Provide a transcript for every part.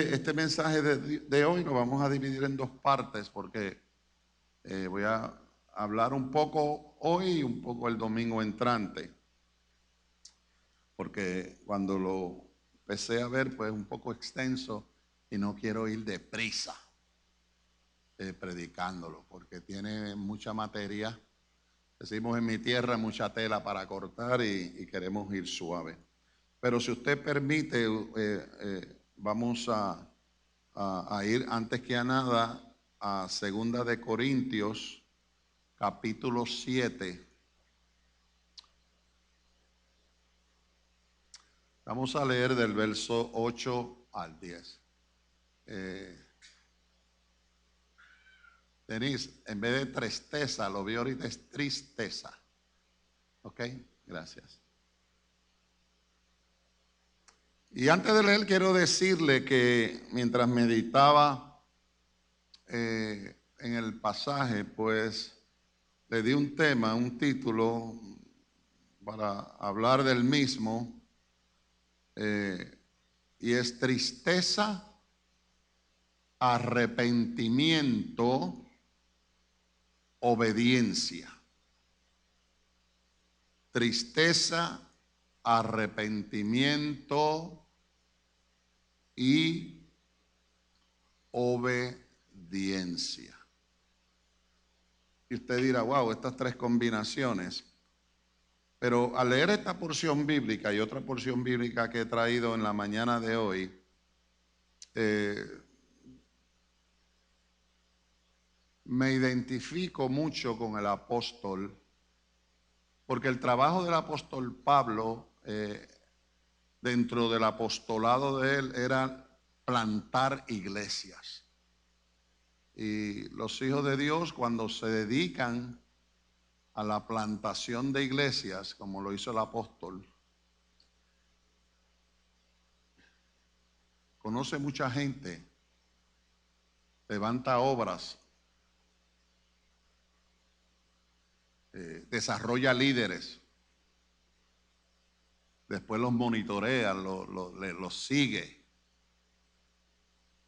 este mensaje de hoy lo vamos a dividir en dos partes porque voy a hablar un poco hoy y un poco el domingo entrante. Porque cuando lo empecé a ver, pues un poco extenso y no quiero ir deprisa predicándolo porque tiene mucha materia. Decimos en mi tierra, mucha tela para cortar y queremos ir suave. Pero si usted permite, vamos a ir antes que a nada a 2 de Corintios, capítulo 7. Vamos a leer del verso 8 al 10. Denise, en vez de tristeza, lo vi ahorita, es tristeza. ¿Ok? Gracias. Y antes de leer, quiero decirle que mientras meditaba en el pasaje, pues le di un tema, un título para hablar del mismo, y es tristeza, arrepentimiento, obediencia. Tristeza, arrepentimiento y obediencia. Y usted dirá, wow, estas tres combinaciones. Pero al leer esta porción bíblica y otra porción bíblica que he traído en la mañana de hoy, me identifico mucho con el apóstol, porque el trabajo del apóstol Pablo, dentro del apostolado de él, era plantar iglesias. Y los hijos de Dios, cuando se dedican a la plantación de iglesias, como lo hizo el apóstol, conoce mucha gente, levanta obras, desarrolla líderes, después los monitorea, los sigue,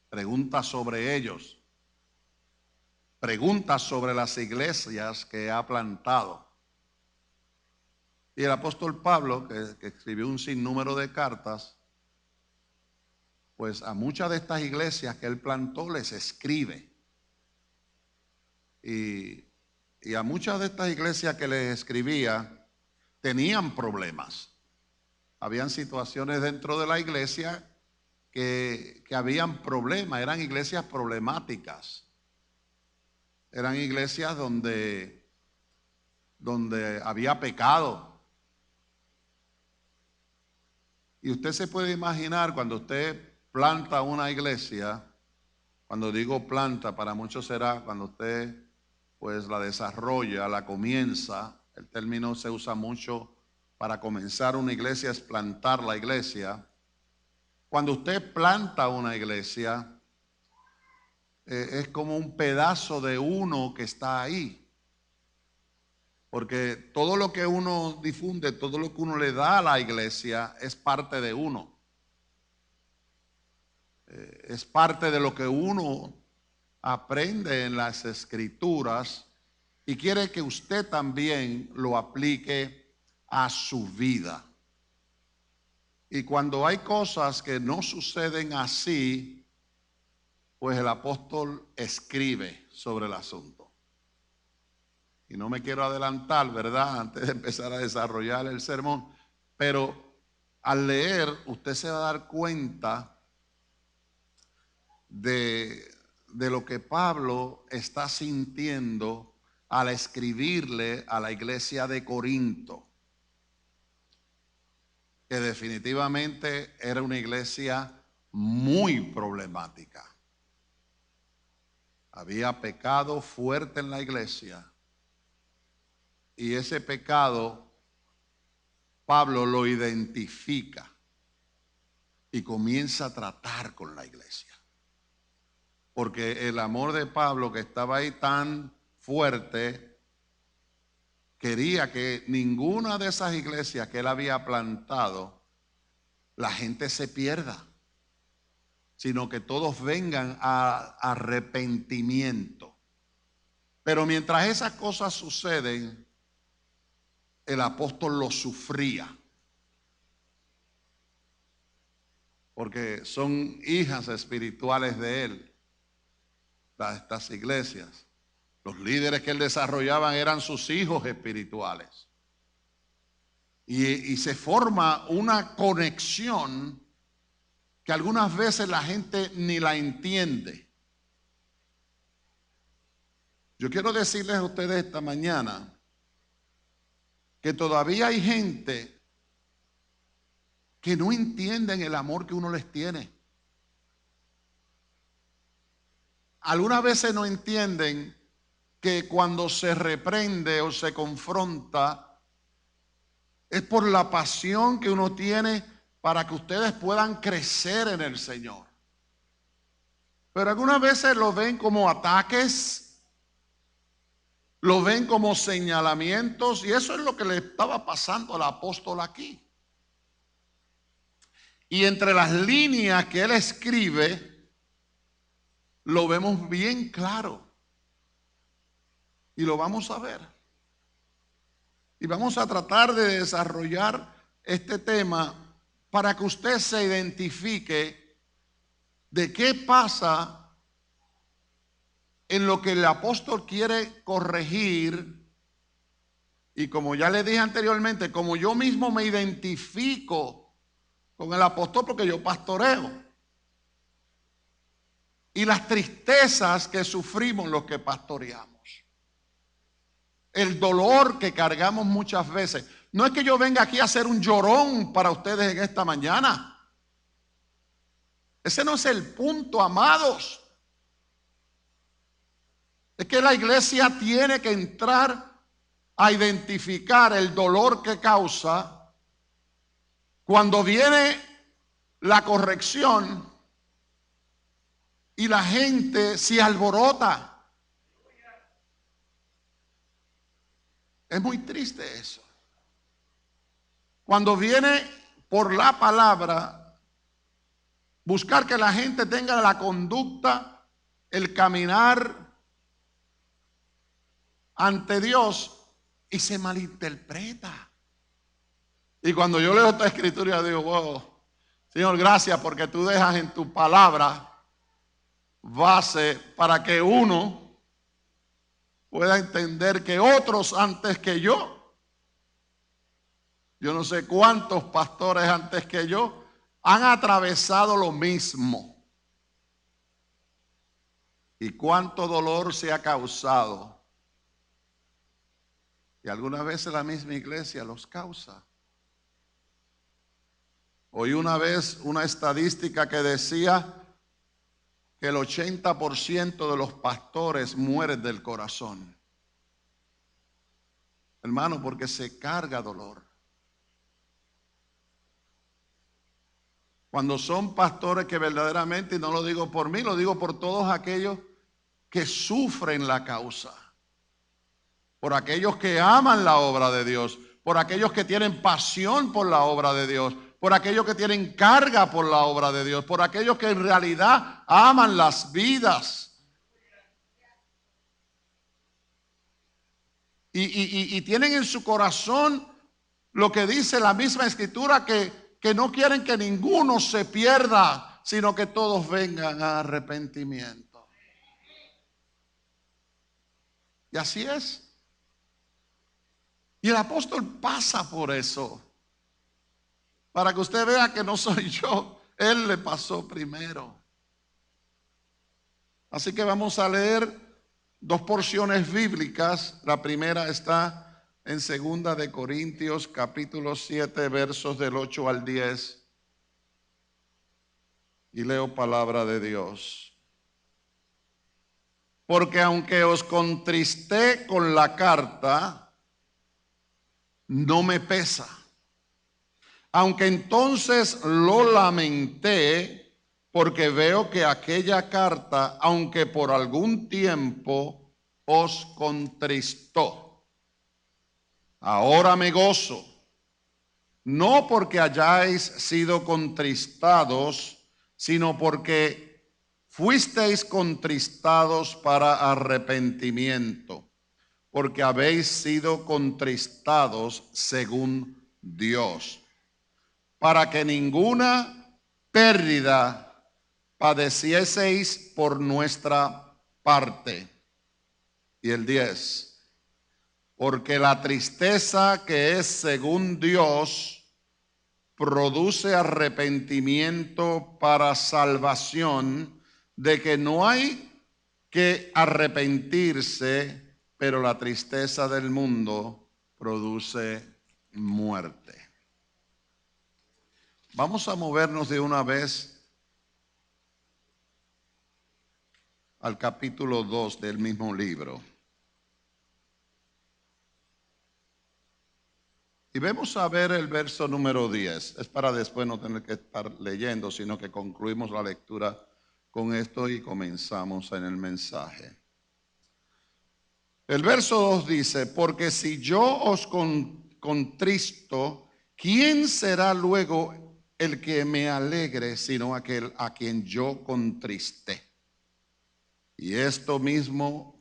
pregunta sobre ellos, pregunta sobre las iglesias que ha plantado. Y el apóstol Pablo, que escribió un sinnúmero de cartas, pues a muchas de estas iglesias que él plantó les escribe. Y a muchas de estas iglesias que les escribía tenían problemas. Habían situaciones dentro de la iglesia que habían problemas, eran iglesias problemáticas. Eran iglesias donde había pecado. Y usted se puede imaginar cuando usted planta una iglesia, cuando digo planta, para muchos será cuando usted pues la desarrolla, la comienza. El término se usa mucho para comenzar una iglesia, es plantar la iglesia. Cuando usted planta una iglesia, es como un pedazo de uno que está ahí. Porque todo lo que uno difunde, todo lo que uno le da a la iglesia es parte de uno. Es parte de lo que uno aprende en las escrituras y quiere que usted también lo aplique a su vida. Y cuando hay cosas que no suceden así, pues el apóstol escribe sobre el asunto. Y no me quiero adelantar, ¿verdad?, antes de empezar a desarrollar el sermón, pero al leer usted se va a dar cuenta de lo que Pablo está sintiendo al escribirle a la iglesia de Corinto, que definitivamente era una iglesia muy problemática. Había pecado fuerte en la iglesia y ese pecado Pablo lo identifica y comienza a tratar con la iglesia. Porque el amor de Pablo, que estaba ahí tan fuerte, quería que ninguna de esas iglesias que él había plantado, la gente se pierda. sino que todos vengan a arrepentimiento. Pero mientras esas cosas suceden, el apóstol lo sufría, porque son hijas espirituales de él, estas iglesias. Los líderes que él desarrollaba eran sus hijos espirituales. Y se forma una conexión que algunas veces la gente ni la entiende. Yo quiero decirles a ustedes esta mañana que todavía hay gente que no entienden el amor que uno les tiene. Algunas veces no entienden que cuando se reprende o se confronta es por la pasión que uno tiene para que ustedes puedan crecer en el Señor. Pero algunas veces lo ven como ataques, lo ven como señalamientos, y eso es lo que le estaba pasando al apóstol aquí. Y entre las líneas que él escribe, lo vemos bien claro. Y lo vamos a ver. Y vamos a tratar de desarrollar este tema para que usted se identifique de qué pasa en lo que el apóstol quiere corregir. Y como ya le dije anteriormente, como yo mismo me identifico con el apóstol porque yo pastoreo, y las tristezas que sufrimos los que pastoreamos, el dolor que cargamos muchas veces. No es que yo venga aquí a hacer un llorón para ustedes en esta mañana. Ese no es el punto, amados. Es que la iglesia tiene que entrar a identificar el dolor que causa cuando viene la corrección y la gente se alborota. Es muy triste eso. Cuando viene por la palabra, buscar que la gente tenga la conducta, el caminar ante Dios, y se malinterpreta. Y cuando yo leo esta escritura, digo, wow, Señor, gracias porque tú dejas en tu palabra base para que uno pueda entender que otros antes que yo no sé cuántos pastores antes que yo han atravesado lo mismo. Y cuánto dolor se ha causado. Y algunas veces la misma iglesia los causa. Oí una vez una estadística que decía que el 80% de los pastores mueren del corazón. Hermano, porque se carga dolor. Cuando son pastores que verdaderamente, y no lo digo por mí, lo digo por todos aquellos que sufren la causa, por aquellos que aman la obra de Dios, por aquellos que tienen pasión por la obra de Dios, por aquellos que tienen carga por la obra de Dios, por aquellos que en realidad aman las vidas. Y tienen en su corazón lo que dice la misma escritura, que no quieren que ninguno se pierda, sino que todos vengan a arrepentimiento. Y así es. Y el apóstol pasa por eso, para que usted vea que no soy yo, él le pasó primero. Así que vamos a leer dos porciones bíblicas. La primera está en 2 de Corintios capítulo 7 versos del 8 al 10. Y leo palabra de Dios. Porque aunque os contristé con la carta, no me pesa. Aunque entonces lo lamenté, porque veo que aquella carta, aunque por algún tiempo os contristó, ahora me gozo, no porque hayáis sido contristados, sino porque fuisteis contristados para arrepentimiento, porque habéis sido contristados según Dios, para que ninguna pérdida padecieseis por nuestra parte. Y el 10. Porque la tristeza que es según Dios produce arrepentimiento para salvación, de que no hay que arrepentirse, pero la tristeza del mundo produce muerte. Vamos a movernos de una vez al capítulo 2 del mismo libro. Y vamos a ver el verso número 10. Es para después no tener que estar leyendo, sino que concluimos la lectura con esto y comenzamos en el mensaje. El verso 2 dice, porque si yo os contristo, ¿quién será luego el que me alegre, sino aquel a quien yo contristé? Y esto mismo,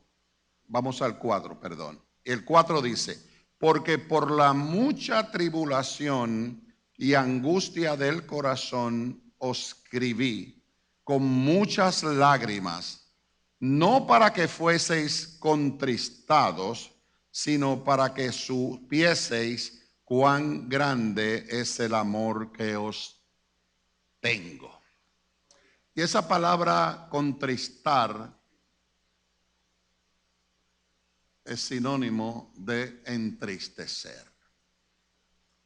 vamos al 4, perdón. El 4 dice, porque por la mucha tribulación y angustia del corazón os escribí con muchas lágrimas, no para que fueseis contristados, sino para que supieseis cuán grande es el amor que os tengo. Y esa palabra contristar es sinónimo de entristecer.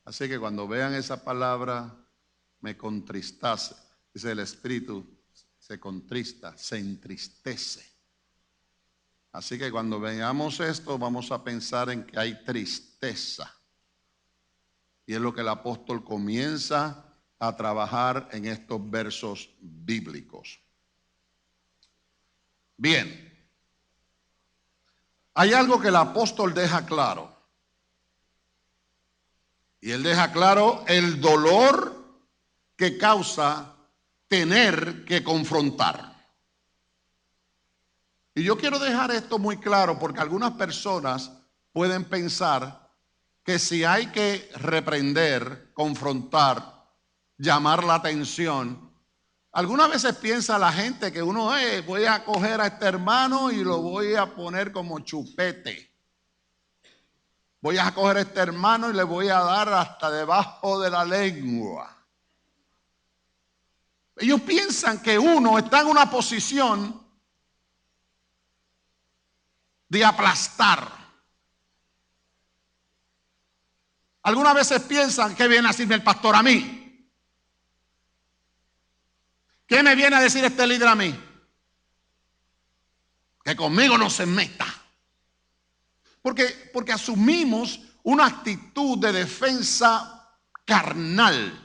Así que cuando vean esa palabra, me contristase, dice el Espíritu, se contrista, se entristece. Así que cuando veamos esto, vamos a pensar en que hay tristeza. Y es lo que el apóstol comienza a trabajar en estos versos bíblicos. Bien. Hay algo que el apóstol deja claro. Y él deja claro el dolor que causa tener que confrontar. Y yo quiero dejar esto muy claro porque algunas personas pueden pensar que si hay que reprender, confrontar, llamar la atención, algunas veces piensa la gente que uno voy a coger a este hermano y lo voy a poner como chupete. Voy a coger a este hermano y le voy a dar hasta debajo de la lengua. Ellos piensan que uno está en una posición de aplastar. Algunas veces piensan que viene a decirme el pastor a mí. ¿Qué me viene a decir este líder a mí? Que conmigo no se meta. Porque asumimos una actitud de defensa carnal.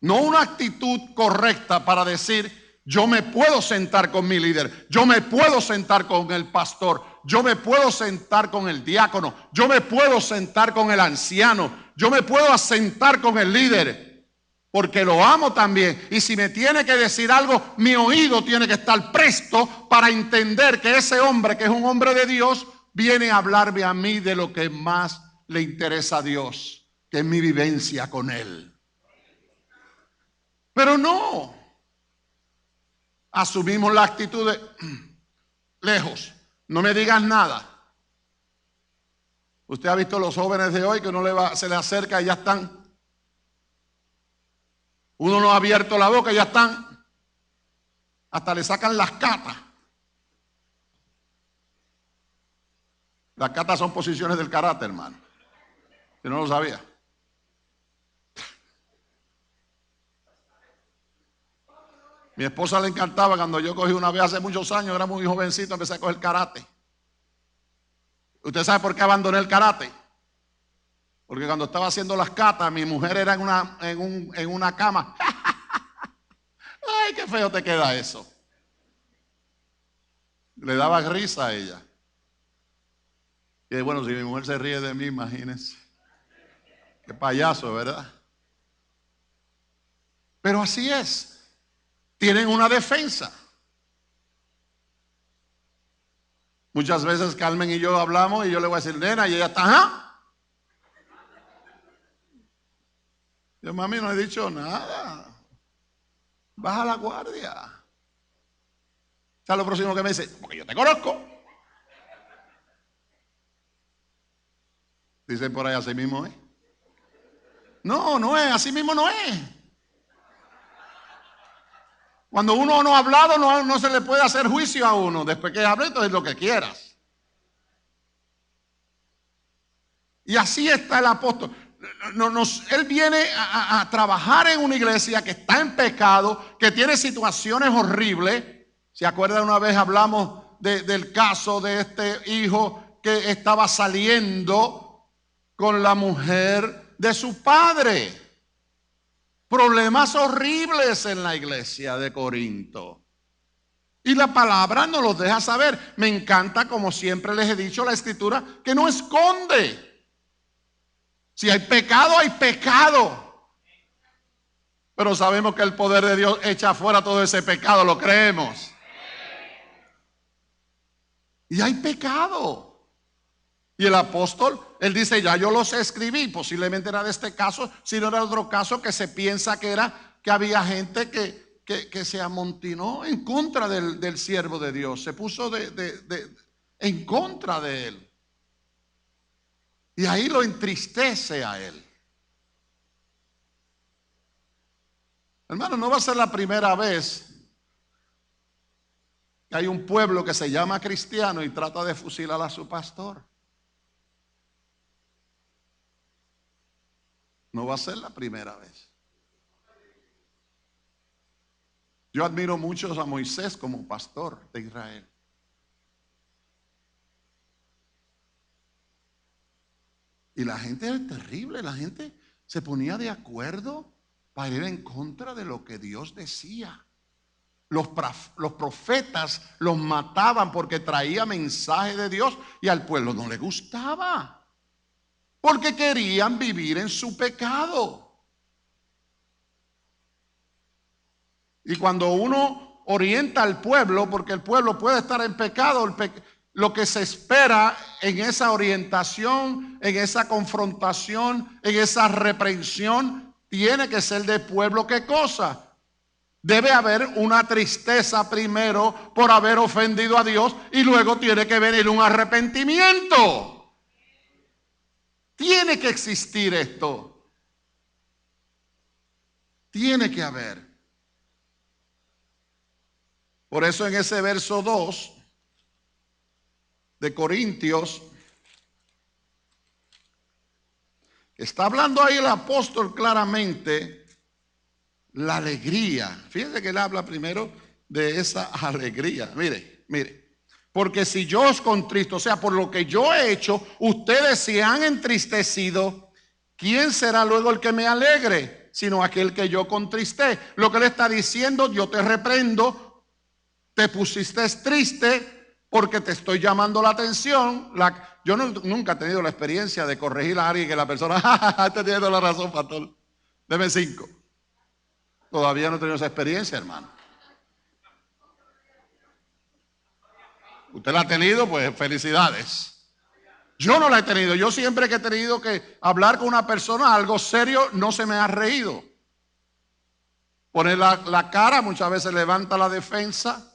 No una actitud correcta para decir, yo me puedo sentar con mi líder, yo me puedo sentar con el pastor, yo me puedo sentar con el diácono, yo me puedo sentar con el anciano, yo me puedo sentar con el líder, porque lo amo también. Y si me tiene que decir algo, mi oído tiene que estar presto para entender que ese hombre, que es un hombre de Dios, viene a hablarme a mí de lo que más le interesa a Dios, que es mi vivencia con Él. Pero no, asumimos la actitud de lejos, no me digas nada. Usted ha visto los jóvenes de hoy que se le acerca y ya están. Uno no ha abierto la boca y ya están. Hasta le sacan las catas. Las catas son posiciones del carácter, hermano. Yo no lo sabía. Mi esposa le encantaba cuando yo cogí una vez hace muchos años, era muy jovencito, empecé a coger karate. ¿Usted sabe por qué abandoné el karate? Porque cuando estaba haciendo las catas, mi mujer era en una cama. Ay, qué feo te queda eso. Le daba risa a ella. Y bueno, si mi mujer se ríe de mí, imagínense. Qué payaso, ¿verdad? Pero así es. Tienen una defensa. Muchas veces Carmen y yo hablamos y yo le voy a decir, nena, y ella está, ¿ah? Yo, mami, no he dicho nada. Baja la guardia. ¿Sabes lo próximo que me dice? Porque yo te conozco. Dicen por ahí, así mismo es. No, no es, así mismo no es. Cuando uno no ha hablado, no se le puede hacer juicio a uno. Después que hable, entonces lo que quieras. Y así está el apóstol. Él viene a trabajar en una iglesia que está en pecado, que tiene situaciones horribles. ¿Se acuerdan? Una vez hablamos del caso de este hijo que estaba saliendo con la mujer de su padre. Problemas horribles en la iglesia de Corinto. Y la palabra nos los deja saber. Me encanta, como siempre les he dicho, la escritura que no esconde. Si hay pecado, hay pecado. Pero sabemos que el poder de Dios echa fuera todo ese pecado, lo creemos. Y hay pecado. Y el apóstol, él dice, ya yo los escribí. Posiblemente era de este caso, si no era de otro caso que se piensa que era que había gente que se amontinó en contra del siervo de Dios. Se puso en contra de él. Y ahí lo entristece a él. Hermano, no va a ser la primera vez que hay un pueblo que se llama cristiano y trata de fusilar a su pastor. No va a ser la primera vez. Yo admiro mucho a Moisés como pastor de Israel. Y la gente era terrible, la gente se ponía de acuerdo para ir en contra de lo que Dios decía. Los profetas los mataban porque traía mensaje de Dios y al pueblo no le gustaba. Porque querían vivir en su pecado. Y cuando uno orienta al pueblo, porque el pueblo puede estar en pecado, lo que se espera en esa orientación, en esa confrontación, en esa reprensión, tiene que ser del pueblo. ¿Qué cosa? Debe haber una tristeza primero por haber ofendido a Dios y luego tiene que venir un arrepentimiento. Tiene que existir esto. Tiene que haber. Por eso en ese verso 2 de Corintios, está hablando ahí el apóstol claramente la alegría. Fíjense que él habla primero de esa alegría. Mire. Porque si yo os contristo, o sea, por lo que yo he hecho, ustedes se han entristecido, ¿quién será luego el que me alegre? Sino aquel que yo contristé. Lo que le está diciendo, yo te reprendo, te pusiste triste porque te estoy llamando la atención. Yo nunca he tenido la experiencia de corregir a alguien que la persona, está teniendo la razón, pastor. Deme 5. Todavía no he tenido esa experiencia, hermano. Usted la ha tenido, pues felicidades. Yo no la he tenido. Yo siempre que he tenido que hablar con una persona algo serio, no se me ha reído. Poner la cara, muchas veces levanta la defensa.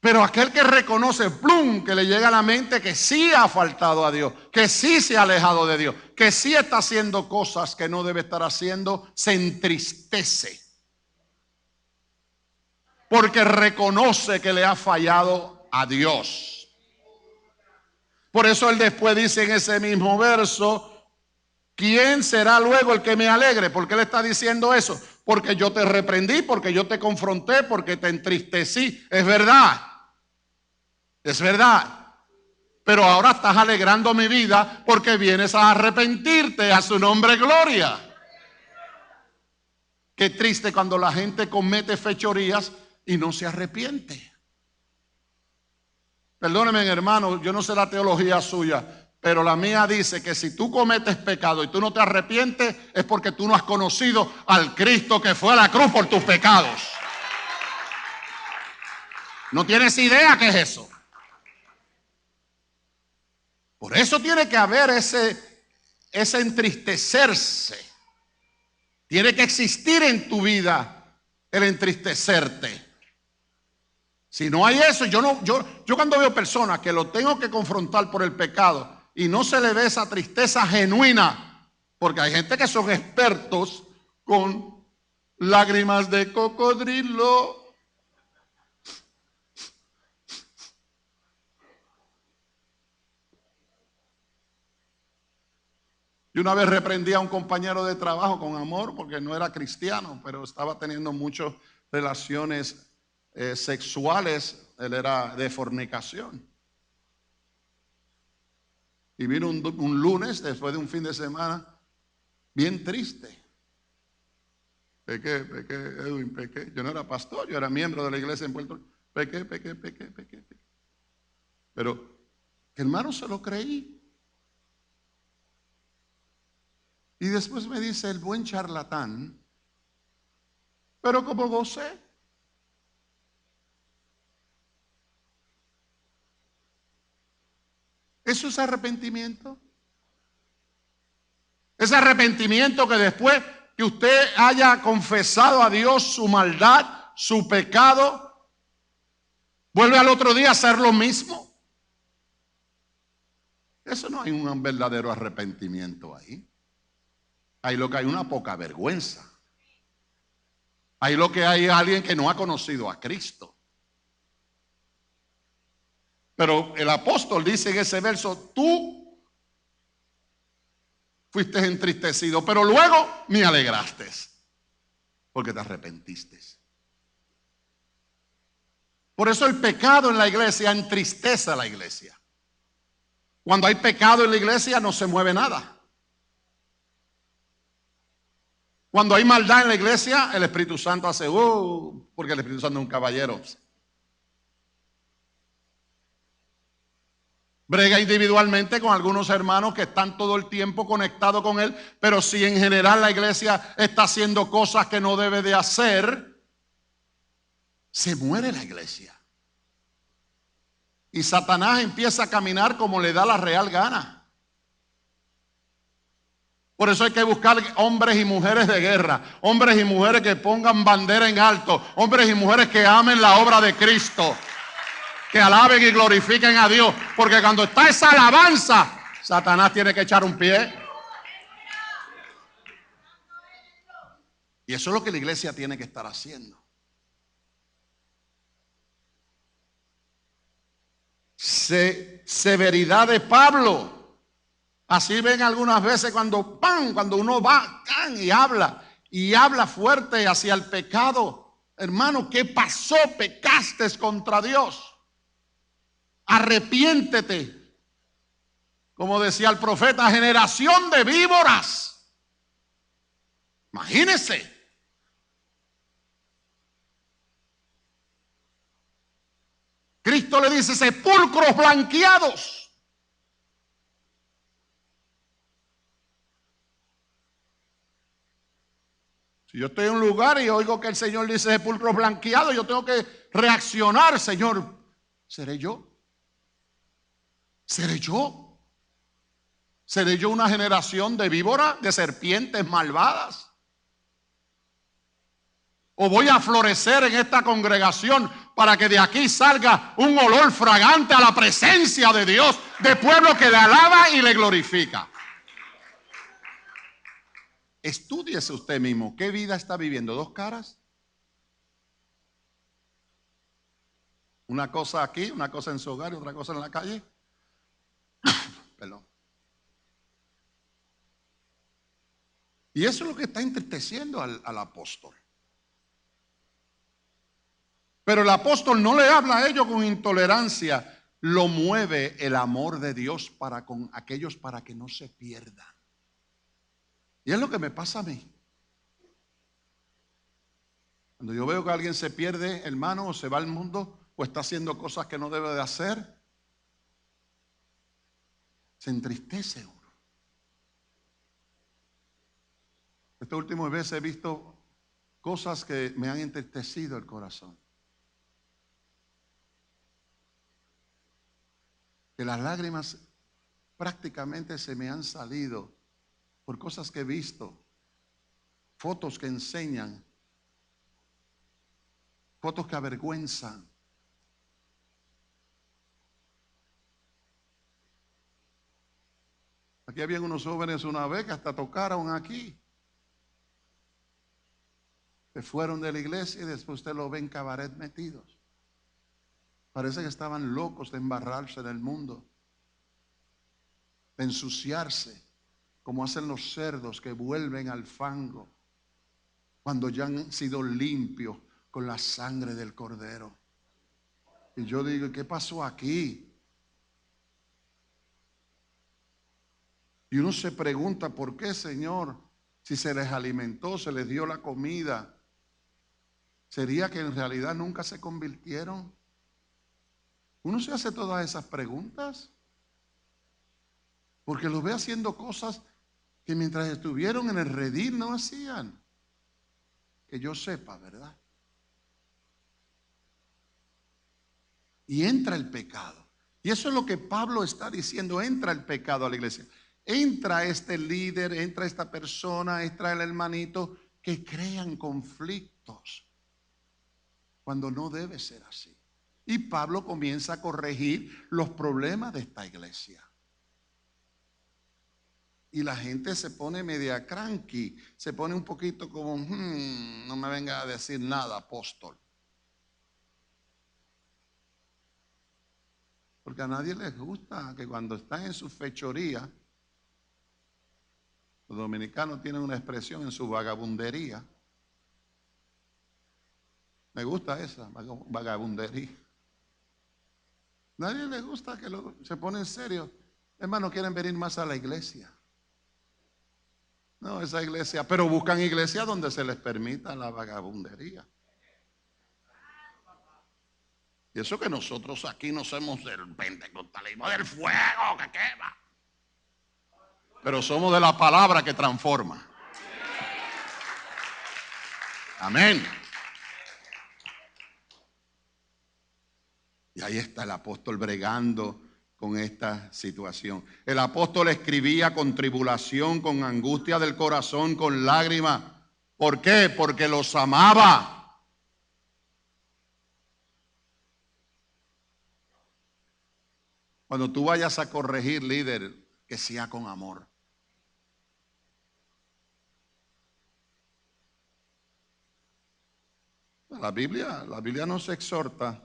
Pero aquel que reconoce, plum, que le llega a la mente que sí ha faltado a Dios, que sí se ha alejado de Dios, que sí está haciendo cosas que no debe estar haciendo, se entristece. Porque reconoce que le ha fallado a Dios. Por eso él después dice en ese mismo verso, ¿quién será luego el que me alegre? ¿Por qué le está diciendo eso? Porque yo te reprendí, porque yo te confronté, porque te entristecí. Es verdad. Es verdad. Pero ahora estás alegrando mi vida porque vienes a arrepentirte. A su nombre gloria. Qué triste cuando la gente comete fechorías y no se arrepiente. Perdóneme, hermano, yo no sé la teología suya, Pero la mía dice que si tú cometes pecado y tú no te arrepientes, es porque tú no has conocido al Cristo que fue a la cruz por tus pecados. No tienes idea qué es eso. Por eso tiene que haber ese entristecerse. Tiene que existir en tu vida el entristecerte. Si no hay eso, yo cuando veo personas que lo tengo que confrontar por el pecado y no se le ve esa tristeza genuina, porque hay gente que son expertos con lágrimas de cocodrilo. Y una vez reprendí a un compañero de trabajo con amor porque no era cristiano, pero estaba teniendo muchas relaciones sexuales. Él era de fornicación. Y vino un lunes, después de un fin de semana, bien triste. Pequé, Edwin, pequé. Yo no era pastor, yo era miembro de la iglesia en Puerto Rico. Pequé. Pero, hermano, se lo creí. Y después me dice el buen charlatán, pero como gocé. ¿Eso es arrepentimiento? Es arrepentimiento que después que usted haya confesado a Dios su maldad, su pecado, vuelve al otro día a hacer lo mismo. Eso no hay un verdadero arrepentimiento ahí. Hay lo que hay una poca vergüenza. Hay lo que hay alguien que no ha conocido a Cristo. Pero el apóstol dice en ese verso, tú fuiste entristecido, pero luego me alegraste, porque te arrepentiste. Por eso el pecado en la iglesia entristece a la iglesia. Cuando hay pecado en la iglesia no se mueve nada. Cuando hay maldad en la iglesia, el Espíritu Santo hace, porque el Espíritu Santo es un caballero. Brega individualmente con algunos hermanos que están todo el tiempo conectados con él, pero si en general la iglesia está haciendo cosas que no debe de hacer, se muere la iglesia. Y Satanás empieza a caminar como le da la real gana. Por eso hay que buscar hombres y mujeres de guerra, hombres y mujeres que pongan bandera en alto, hombres y mujeres que amen la obra de Cristo, que alaben y glorifiquen a Dios, porque cuando está esa alabanza, Satanás tiene que echar un pie. Y eso es lo que la iglesia tiene que estar haciendo. Severidad de Pablo. Así ven algunas veces cuando uno va y habla fuerte hacia el pecado. Hermano, ¿qué pasó? Pecaste contra Dios. Arrepiéntete. Como decía el profeta, generación de víboras. Imagínense. Cristo le dice sepulcros blanqueados. Si yo estoy en un lugar y oigo que el Señor dice sepulcros blanqueados, yo tengo que reaccionar, Señor. ¿Seré yo? ¿Seré yo? ¿Seré yo una generación de víboras, de serpientes malvadas? ¿O voy a florecer en esta congregación para que de aquí salga un olor fragante a la presencia de Dios, de pueblo que le alaba y le glorifica? Estúdiese usted mismo. ¿Qué vida está viviendo? ¿Dos caras? Una cosa aquí, una cosa en su hogar y otra cosa en la calle. Perdón. Y eso es lo que está entristeciendo al apóstol. Pero el apóstol no le habla a ellos con intolerancia. Lo mueve el amor de Dios para con aquellos para que no se pierdan. Y es lo que me pasa a mí. Cuando yo veo que alguien se pierde, hermano, o se va al mundo, o está haciendo cosas que no debe de hacer, Se entristece uno. Estas últimas veces he visto cosas que me han entristecido el corazón. Que las lágrimas prácticamente se me han salido por cosas que he visto, fotos que enseñan, fotos que avergüenzan. Aquí habían unos jóvenes una vez que hasta tocaron aquí. Se fueron de la iglesia y después usted lo ve en cabaret metidos. Parece que estaban locos de embarrarse en el mundo, de ensuciarse, como hacen los cerdos que vuelven al fango cuando ya han sido limpios con la sangre del cordero. Y yo digo, ¿qué pasó aquí? Y uno se pregunta, ¿por qué, Señor? Si se les alimentó, se les dio la comida, ¿sería que en realidad nunca se convirtieron? Uno se hace todas esas preguntas porque los ve haciendo cosas que mientras estuvieron en el redil no hacían. Que yo sepa, ¿verdad? Y entra el pecado. Y eso es lo que Pablo está diciendo, entra el pecado a la iglesia. Entra este líder, entra esta persona, entra el hermanito que crean conflictos cuando no debe ser así. Y Pablo comienza a corregir los problemas de esta iglesia. Y la gente se pone media cranky, se pone un poquito como, no me venga a decir nada, apóstol. Porque a nadie les gusta que cuando están en su fechoría, los dominicanos tienen una expresión en su vagabundería. Me gusta esa, vagabundería. Nadie les gusta que se pone en serio. Hermanos, quieren venir más a la iglesia. No, esa iglesia, pero buscan iglesias donde se les permita la vagabundería. Y eso que nosotros aquí no somos del pentecostalismo, del fuego que quema. Pero somos de la palabra que transforma. Amén. Y ahí está el apóstol bregando con esta situación. El apóstol escribía con tribulación, con angustia del corazón, con lágrimas. ¿Por qué? Porque los amaba. Cuando tú vayas a corregir, líder, que sea con amor. La Biblia nos exhorta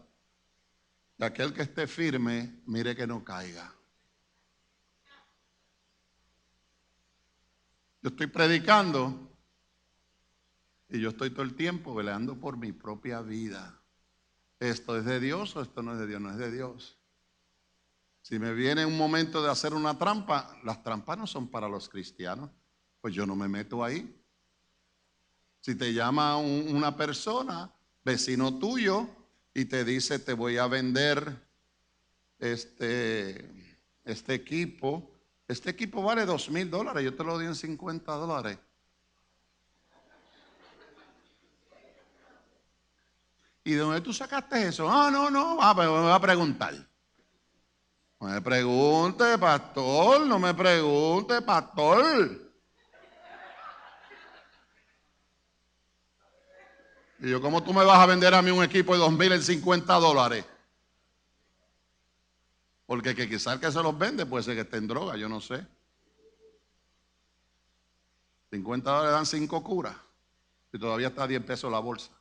que aquel que esté firme, mire que no caiga. Yo estoy predicando y yo estoy todo el tiempo velando por mi propia vida. ¿Esto es de Dios o esto no es de Dios? No es de Dios. Si me viene un momento de hacer una trampa, las trampas no son para los cristianos, pues yo no me meto ahí. Si te llama una persona, vecino tuyo, y te dice, te voy a vender este equipo. Este equipo vale $2,000, yo te lo doy en $50. ¿Y de dónde tú sacaste eso? Ah, no, me va a preguntar. No me pregunte, pastor, no me pregunte, pastor. Y yo, ¿cómo tú me vas a vender a mí un equipo de 2,000 en $50? Porque que quizás el que se los vende puede ser que esté en droga, yo no sé. $50 dan 5 curas y todavía está a 10 pesos la bolsa.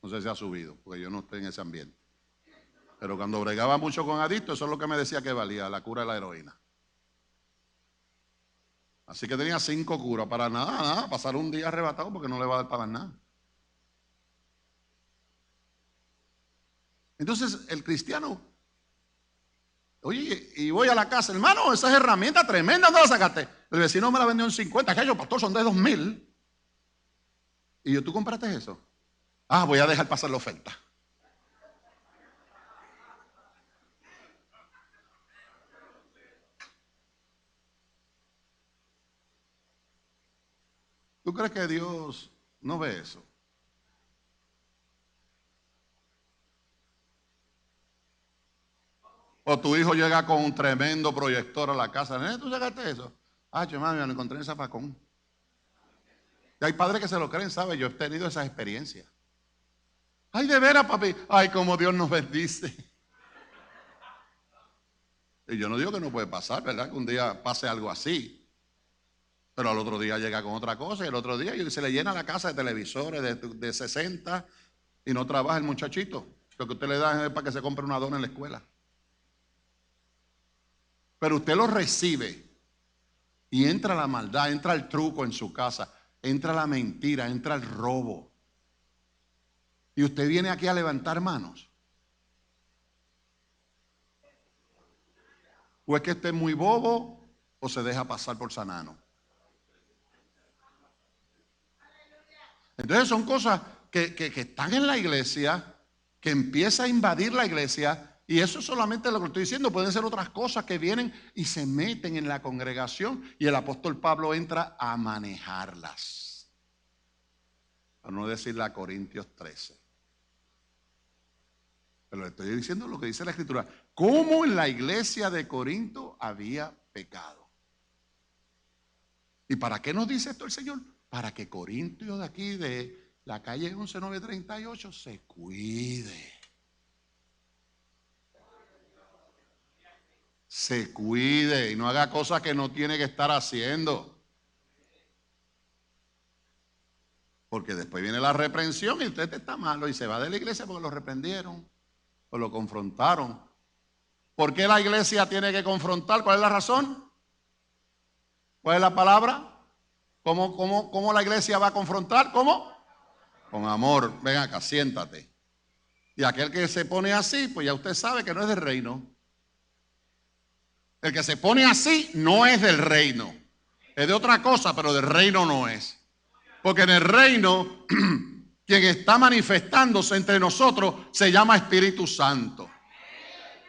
No sé si ha subido, porque yo no estoy en ese ambiente. Pero cuando bregaba mucho con adictos, eso es lo que me decía que valía, la cura de la heroína. Así que tenía 5 curas para nada, pasar un día arrebatado porque no le va a dar para nada. Entonces el cristiano, oye, y voy a la casa, hermano, esa es herramienta tremenda, ¿dónde la sacaste? El vecino me la vendió en 50, que yo, pastor, son de 2,000. Y yo, ¿tú compraste eso? Ah, voy a dejar pasar la oferta. ¿Tú crees que Dios no ve eso? O tu hijo llega con un tremendo proyector a la casa. ¿Nene, tú llegaste a eso? Ah, yo, mami, me lo encontré en Zapacón. Y hay padres que se lo creen, ¿sabes? Yo he tenido esas experiencias. Ay, de veras, papi. Ay, como Dios nos bendice. Y yo no digo que no puede pasar, ¿verdad? Que un día pase algo así. Pero al otro día llega con otra cosa y el otro día se le llena la casa de televisores de 60 y no trabaja el muchachito. Lo que usted le da es para que se compre una dona en la escuela. Pero usted lo recibe y entra la maldad, entra el truco en su casa, entra la mentira, entra el robo. Y usted viene aquí a levantar manos. O es que esté muy bobo o se deja pasar por sanano. Entonces son cosas que están en la iglesia, que empieza a invadir la iglesia, y eso solamente lo que estoy diciendo, pueden ser otras cosas que vienen y se meten en la congregación, y el apóstol Pablo entra a manejarlas. Para no decirle a Corintios 13. Pero le estoy diciendo lo que dice la Escritura. Cómo en la iglesia de Corinto había pecado. ¿Y para qué nos dice esto el Señor? Para que Corintio de aquí, de la calle 11938, se cuide. Se cuide y no haga cosas que no tiene que estar haciendo. Porque después viene la reprensión y usted está malo y se va de la iglesia porque lo reprendieron o lo confrontaron. ¿Por qué la iglesia tiene que confrontar? ¿Cuál es la razón? ¿Cuál es la palabra? ¿Cómo la iglesia va a confrontar? ¿Cómo? Con amor. Ven acá, siéntate. Y aquel que se pone así, pues ya usted sabe que no es del reino. El que se pone así no es del reino. Es de otra cosa, pero del reino no es. Porque en el reino, quien está manifestándose entre nosotros se llama Espíritu Santo.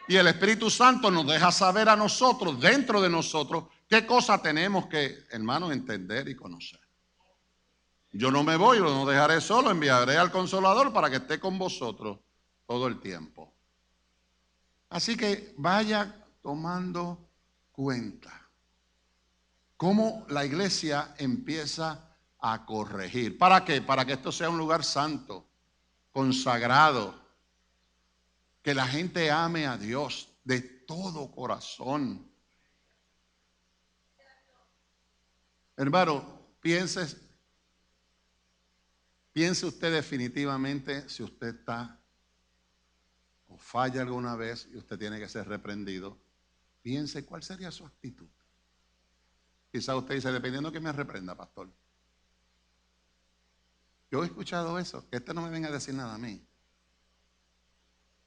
Y el Espíritu Santo nos deja saber a nosotros, dentro de nosotros, qué cosa tenemos que, hermanos, entender y conocer. Yo no me voy, no dejaré solo, enviaré al Consolador para que esté con vosotros todo el tiempo. Así que vaya tomando cuenta cómo la iglesia empieza a corregir. ¿Para qué? Para que esto sea un lugar santo, consagrado, que la gente ame a Dios de todo corazón. Hermano, piense usted definitivamente si usted está o falla alguna vez y usted tiene que ser reprendido. Piense cuál sería su actitud. Quizá usted dice, dependiendo que me reprenda, pastor. Yo he escuchado eso, que no me venga a decir nada a mí.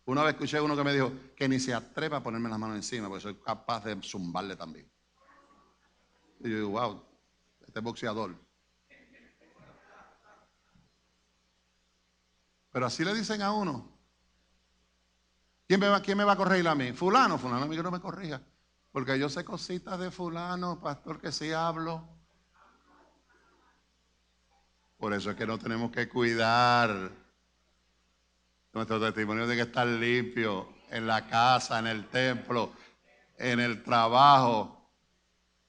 Una vez escuché a uno que me dijo que ni se atreva a ponerme las manos encima porque soy capaz de zumbarle también. Y yo digo, wow, este boxeador. Pero así le dicen a uno. ¿Quién me va a corregir a mí? Fulano a mí que no me corrija. Porque yo sé cositas de fulano, pastor, que sí hablo. Por eso es que no tenemos que cuidar. Nuestro testimonio tiene que estar limpio en la casa, en el templo, en el trabajo.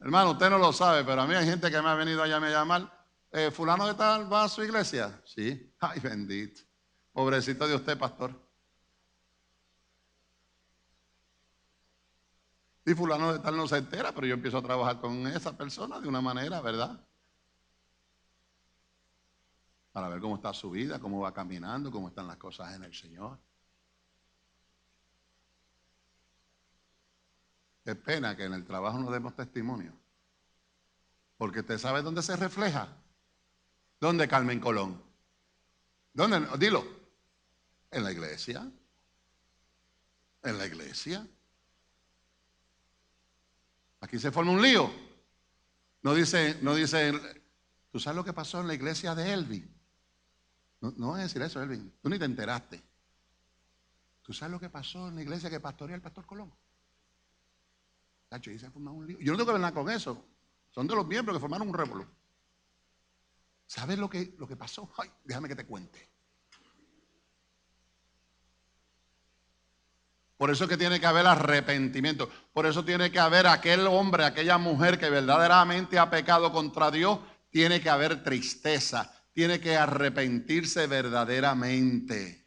Hermano, usted no lo sabe, pero a mí hay gente que me ha venido allá a llamar. ¿Fulano de tal va a su iglesia? Sí. Ay, bendito. Pobrecito de usted, pastor. Y fulano de tal no se entera, pero yo empiezo a trabajar con esa persona de una manera, ¿verdad? Para ver cómo está su vida, cómo va caminando, cómo están las cosas en el Señor. Qué pena que en el trabajo no demos testimonio. Porque usted sabe dónde se refleja. ¿Dónde, Carmen Colón? ¿Dónde? Dilo. En la iglesia. En la iglesia. Aquí se forma un lío. No dice, ¿tú sabes lo que pasó en la iglesia de Elvin? No voy a decir eso, Elvin. Tú ni te enteraste. ¿Tú sabes lo que pasó en la iglesia que pastorea el pastor Colón? Tacho, ahí se ha formado un lío. Yo no tengo que ver nada con eso. Son de los miembros que formaron un revolú. ¿Sabes lo que pasó? Ay, déjame que te cuente. Por eso es que tiene que haber arrepentimiento. Por eso tiene que haber aquel hombre, aquella mujer que verdaderamente ha pecado contra Dios. Tiene que haber tristeza. Tiene que arrepentirse verdaderamente.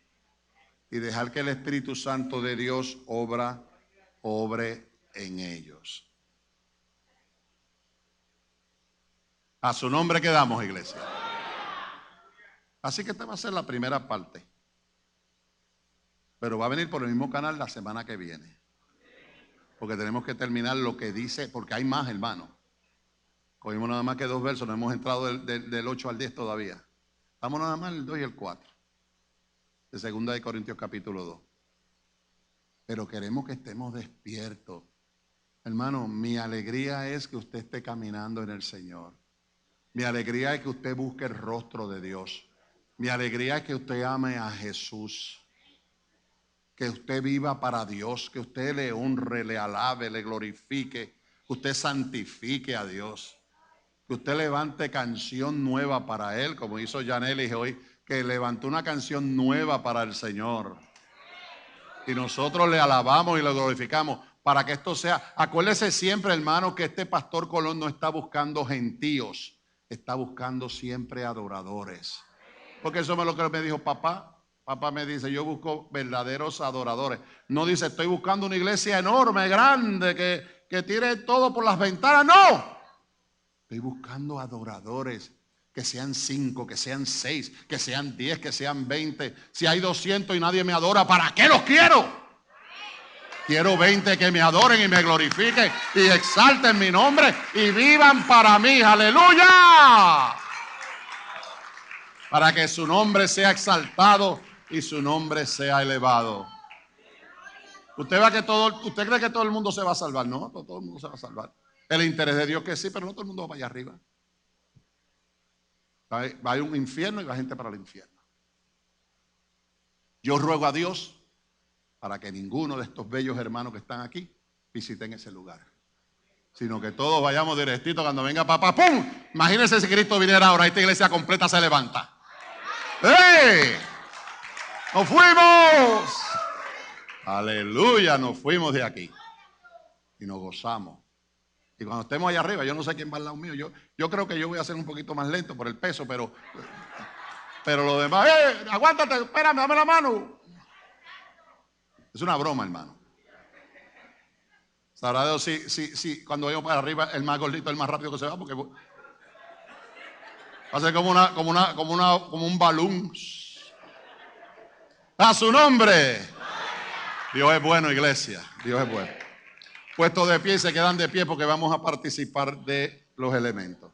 Y dejar que el Espíritu Santo de Dios obre en ellos. A su nombre quedamos, iglesia. Así que esta va a ser la primera parte. Pero va a venir por el mismo canal la semana que viene. Porque tenemos que terminar lo que dice, porque hay más, hermano. Cogimos nada más que 2 versos, no hemos entrado del 8 al 10 todavía. Estamos nada más en el 2 y el 4. De 2 de Corintios capítulo 2. Pero queremos que estemos despiertos. Hermano, mi alegría es que usted esté caminando en el Señor. Mi alegría es que usted busque el rostro de Dios. Mi alegría es que usted ame a Jesús. Que usted viva para Dios, que usted le honre, le alabe, le glorifique, que usted santifique a Dios, que usted levante canción nueva para Él, como hizo Yanelis hoy, que levantó una canción nueva para el Señor. Y nosotros le alabamos y le glorificamos para que esto sea. Acuérdese siempre, hermano, que este pastor Colón no está buscando gentíos, está buscando siempre adoradores. Porque eso es lo que me dijo papá. Papá me dice, yo busco verdaderos adoradores. No dice, estoy buscando una iglesia enorme, grande, que tire todo por las ventanas. No. Estoy buscando adoradores, que sean 5, que sean 6, que sean 10, que sean 20. Si hay 200 y nadie me adora, ¿para qué los quiero? Quiero 20 que me adoren y me glorifiquen y exalten mi nombre y vivan para mí. ¡Aleluya! Para que su nombre sea exaltado y su nombre sea elevado. Usted cree que todo el mundo se va a salvar. No, todo el mundo se va a salvar. El interés de Dios que sí, pero no todo el mundo va allá arriba. Va a un infierno y va gente para el infierno. Yo ruego a Dios para que ninguno de estos bellos hermanos que están aquí visiten ese lugar, sino que todos vayamos directito cuando venga papá. ¡Pum! Imagínense si Cristo viniera ahora, esta iglesia completa se levanta. ¡Hey! ¡Nos fuimos! Aleluya, nos fuimos de aquí y nos gozamos. Y cuando estemos allá arriba, yo no sé quién va al lado mío. Yo creo que yo voy a ser un poquito más lento por el peso, pero lo demás, aguántate, espérame, dame la mano. Es una broma, hermano. Sabrá Dios si cuando vayamos para arriba, el más gordito, el más rápido que se va, porque va a ser como un balón. A su nombre. Dios es bueno, iglesia. Dios es bueno. Puestos de pie, se quedan de pie porque vamos a participar de los elementos.